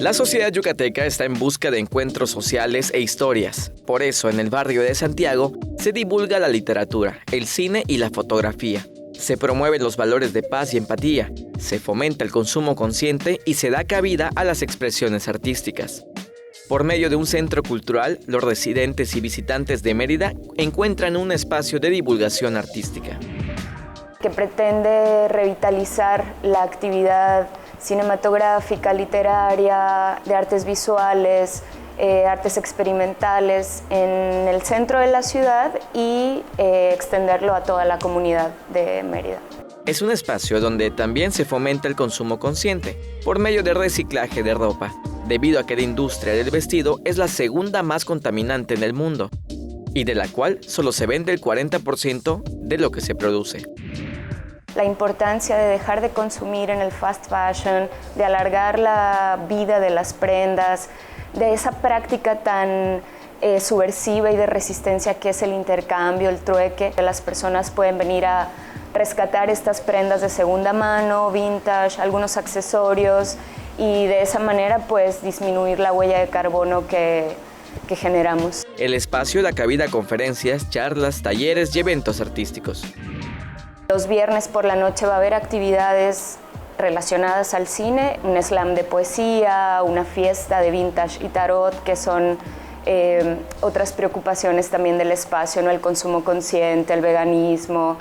La sociedad yucateca está en busca de encuentros sociales e historias. Por eso, en el barrio de Santiago, se divulga la literatura, el cine y la fotografía. Se promueven los valores de paz y empatía, se fomenta el consumo consciente y se da cabida a las expresiones artísticas. Por medio de un centro cultural, los residentes y visitantes de Mérida encuentran un espacio de divulgación artística, que pretende revitalizar la actividad cinematográfica, literaria, de artes visuales, artes experimentales en el centro de la ciudad y extenderlo a toda la comunidad de Mérida. Es un espacio donde también se fomenta el consumo consciente, por medio de reciclaje de ropa, debido a que la industria del vestido es la segunda más contaminante en el mundo, y de la cual solo se vende el 40% de lo que se produce. La importancia de dejar de consumir en el fast fashion, de alargar la vida de las prendas, de esa práctica tan subversiva y de resistencia que es el intercambio, el trueque. Las personas pueden venir a rescatar estas prendas de segunda mano, vintage, algunos accesorios y de esa manera pues disminuir la huella de carbono que generamos. El espacio da cabida a conferencias, charlas, talleres y eventos artísticos. Los viernes por la noche va a haber actividades relacionadas al cine, un slam de poesía, una fiesta de vintage y tarot, que son otras preocupaciones también del espacio, ¿no? El consumo consciente, el veganismo,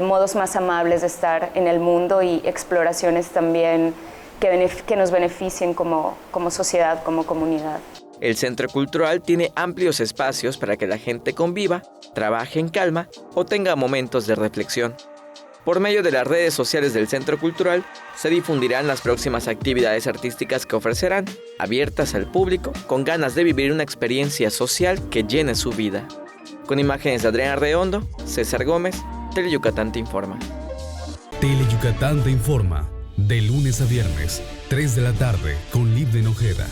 modos más amables de estar en el mundo y exploraciones también que nos beneficien como sociedad, como comunidad. El Centro Cultural tiene amplios espacios para que la gente conviva, trabaje en calma o tenga momentos de reflexión. Por medio de las redes sociales del Centro Cultural, se difundirán las próximas actividades artísticas que ofrecerán, abiertas al público, con ganas de vivir una experiencia social que llene su vida. Con imágenes de Adriana Redondo, César Gómez, Teleyucatán te informa. Teleyucatán te informa, de lunes a viernes, 3 de la tarde, con Livden Ojeda.